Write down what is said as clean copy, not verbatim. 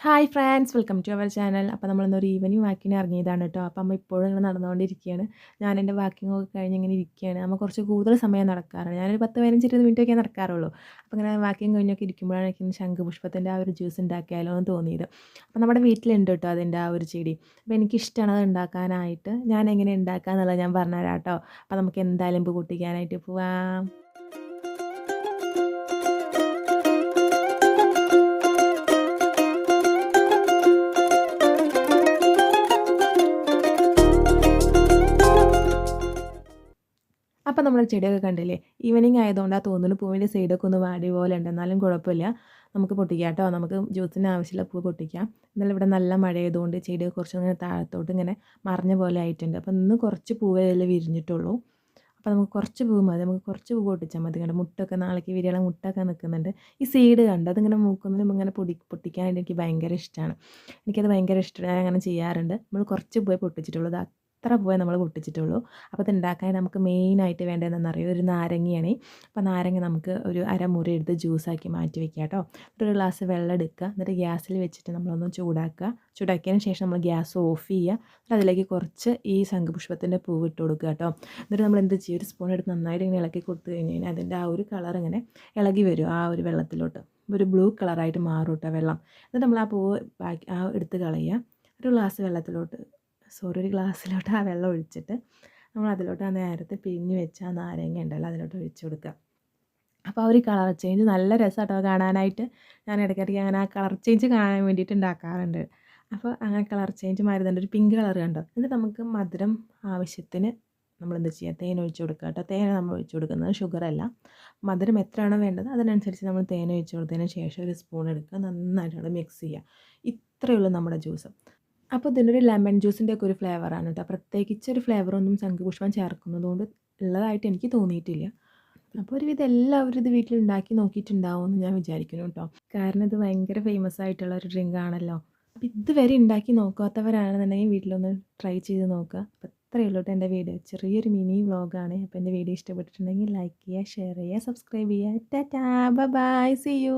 Hi friends welcome to our channel. അപ്പോൾ നമ്മളിന്നൊരു evening വാക്കിന് ഇറങ്ങിയതാണ് കേട്ടോ. അപ്പോൾ അമ്മ ഇപ്പോഴും ഇങ്ങനെ നടന്നുകൊണ്ടിരിക്കുകയാണ്. ഞാൻ എൻ്റെ വാക്കിംഗ് ഒക്കെ കഴിഞ്ഞ് ഇങ്ങനെ ഇരിക്കുകയാണ്. അമ്മ കുറച്ച് കൂടുതൽ സമയം നടക്കാറാണ്. ഞാനൊരു 10-15-20 മിനിറ്റൊക്കെ നടക്കാറുള്ളൂ. അപ്പോൾ ഇങ്ങനെ വാക്കിംഗ് കഴിഞ്ഞൊക്കെ ഇരിക്കുമ്പോഴാണ് എനിക്ക് ശംഖുപുഷ്പത്തിൻ്റെ ആ ഒരു ജ്യൂസ് ഉണ്ടാക്കിയാലോ എന്ന് തോന്നിയത്. അപ്പോൾ നമ്മുടെ വീട്ടിലുണ്ട് കേട്ടോ അതിൻ്റെ ആ ഒരു ചെടി. അപ്പോൾ എനിക്കിഷ്ടമാണ് അത് ഉണ്ടാക്കാനായിട്ട്. ഞാൻ എങ്ങനെ ഉണ്ടാക്കുക എന്നുള്ളത് ഞാൻ പറഞ്ഞുതരാം കേട്ടോ. അപ്പോൾ നമുക്ക് എന്തായാലും ഇപ്പോൾ പൊട്ടിക്കാനായിട്ട് പോവാം. അപ്പം നമ്മൾ ചെടിയൊക്കെ കണ്ടില്ലേ, ഈവനിങ് ആയതുകൊണ്ടാണ് തോന്നുന്നു പൂവിൻ്റെ സൈഡൊക്കെ ഒന്ന് വാടി പോലെ ഉണ്ട്. എന്നാലും കുഴപ്പമില്ല, നമുക്ക് പൊട്ടിക്കാം കേട്ടോ. നമുക്ക് ജ്യൂസിന് ആവശ്യമുള്ള പൂ പൊട്ടിക്കാം. എന്നാലും ഇവിടെ നല്ല മഴ ആയതുകൊണ്ട് ചെടിയൊക്കെ കുറച്ച് ഇങ്ങനെ താഴത്തോട്ട് ഇങ്ങനെ മറിഞ്ഞ പോലെ ആയിട്ടുണ്ട്. അപ്പം ഇന്ന് കുറച്ച് പൂവേ അതിൽ വിരിഞ്ഞിട്ടുള്ളൂ. അപ്പോൾ നമുക്ക് കുറച്ച് പൂ മതി, നമുക്ക് കുറച്ച് പൂ പൊട്ടിച്ചാൽ മതി. കണ്ട് മുട്ടൊക്കെ നാളേക്ക് വിരിയാനുള്ള മുട്ടൊക്കെ നിൽക്കുന്നുണ്ട്. ഈ സീഡ് കണ്ട് അതിങ്ങനെ മൂക്കുന്നതിലും ഇങ്ങനെ പൊട്ടിക്കാനായിട്ട് എനിക്ക് ഭയങ്കര ഇഷ്ടമാണ്. എനിക്കത് ഭയങ്കര ഇഷ്ടമാണ്, ഞാൻ അങ്ങനെ ചെയ്യാറുണ്ട്. നമ്മൾ കുറച്ച് പൂവേ പൊട്ടിച്ചിട്ടുള്ളൂ, അത്ര പൂവേ നമ്മൾ പൊട്ടിച്ചിട്ടുള്ളൂ. അപ്പോൾ ഇത് ഉണ്ടാക്കാൻ നമുക്ക് മെയിനായിട്ട് വേണ്ടതെന്നറിയോ, ഒരു നാരങ്ങയാണ്. അപ്പോൾ നാരങ്ങ നമുക്ക് ഒരു അരമുറി എടുത്ത് ജ്യൂസാക്കി മാറ്റി വെക്കുക കേട്ടോ. ഒരു ഗ്ലാസ് വെള്ളം എടുക്കുക, എന്നിട്ട് ഗ്യാസിൽ വെച്ചിട്ട് നമ്മളൊന്ന് ചൂടാക്കുക. ചൂടാക്കിയതിന് ശേഷം നമ്മൾ ഗ്യാസ് ഓഫ് ചെയ്യുക. എന്നിട്ട് അതിലേക്ക് കുറച്ച് ഈ ശംഖുപുഷ്പത്തിൻ്റെ പൂവ് ഇട്ട് കൊടുക്കുക കേട്ടോ. എന്നിട്ട് നമ്മൾ എന്ത് ചെയ്യും, ഒരു സ്പൂൺ എടുത്ത് നന്നായിട്ട് ഇങ്ങനെ ഇളക്കി കൊടുത്തു കഴിഞ്ഞ് കഴിഞ്ഞാൽ അതിൻ്റെ ആ ഒരു കളർ ഇങ്ങനെ ഇളകി വരും ആ ഒരു വെള്ളത്തിലോട്ട്. ഒരു ബ്ലൂ കളറായിട്ട് മാറും കേട്ടോ വെള്ളം. എന്നിട്ട് നമ്മൾ ആ പൂവ് എടുത്ത് കളയുക. ഒരു ഗ്ലാസ്സിലോട്ട് ആ വെള്ളം ഒഴിച്ചിട്ട് നമ്മൾ അതിലോട്ട് ആ നേരത്തെ പിഴിഞ്ഞ് വെച്ച ആ നാരങ്ങ ഉണ്ടല്ലോ അതിലോട്ട് ഒഴിച്ച് കൊടുക്കുക. അപ്പോൾ ആ ഒരു കളർ ചേഞ്ച് നല്ല രസമാട്ടോ കാണാനായിട്ട്. ഞാൻ ഇടയ്ക്കിടയ്ക്ക് അങ്ങനെ ആ കളർ ചേഞ്ച് കാണാൻ വേണ്ടിയിട്ട് ഉണ്ടാക്കാറുണ്ട്. അപ്പോൾ അങ്ങനെ കളർ ചേഞ്ച് മാറുന്നുണ്ട്, ഒരു പിങ്ക് കളർ കണ്ടോ. എന്നിട്ട് നമുക്ക് മധുരം ആവശ്യത്തിന് നമ്മളെന്ത് ചെയ്യുക, തേൻ ഒഴിച്ച് കൊടുക്കുക കേട്ടോ. തേൻ നമ്മൾ ഒഴിച്ച് കൊടുക്കുന്നത് ഷുഗറല്ല. മധുരം എത്രയാണോ വേണ്ടത് അതിനനുസരിച്ച് നമ്മൾ തേൻ ഒഴിച്ച് കൊടുത്തതിന് ശേഷം ഒരു സ്പൂൺ എടുക്കുക, നന്നായിട്ട് മിക്സ് ചെയ്യുക. ഇത്രയേ ഉള്ളൂ നമ്മുടെ ജ്യൂസ്. അപ്പോൾ ഇതിനൊരു ലെമൺ ജ്യൂസിൻ്റെ ഒക്കെ ഒരു ഫ്ലേവറാണ് കേട്ടോ. പ്രത്യേകിച്ചൊരു ഫ്ലേവറൊന്നും ശംഖുപുഷ്പം ചേർക്കുന്നതുകൊണ്ട് ഉള്ളതായിട്ട് എനിക്ക് തോന്നിയിട്ടില്ല. അപ്പോൾ ഒരുവിധം എല്ലാവരും ഇത് വീട്ടിൽ ഉണ്ടാക്കി നോക്കിയിട്ടുണ്ടാവുമെന്ന് ഞാൻ വിചാരിക്കുന്നു കേട്ടോ. കാരണം ഇത് ഭയങ്കര ഫേമസ് ആയിട്ടുള്ള ഒരു ഡ്രിങ്ക് ആണല്ലോ. അപ്പോൾ ഇതുവരെ ഉണ്ടാക്കി നോക്കാത്തവരാണെന്നുണ്ടെങ്കിൽ വീട്ടിലൊന്ന് ട്രൈ ചെയ്ത് നോക്കുക. അപ്പോൾ ഇത്രയേ ഉള്ളൂ കേട്ടോ എൻ്റെ വീഡിയോ. ചെറിയൊരു മിനി വ്ളോഗാണ്. അപ്പോൾ എൻ്റെ വീഡിയോ ഇഷ്ടപ്പെട്ടിട്ടുണ്ടെങ്കിൽ ലൈക്ക് ചെയ്യുക, ഷെയർ ചെയ്യുക, സബ്സ്ക്രൈബ് ചെയ്യുക. Tata, bye bye, see U.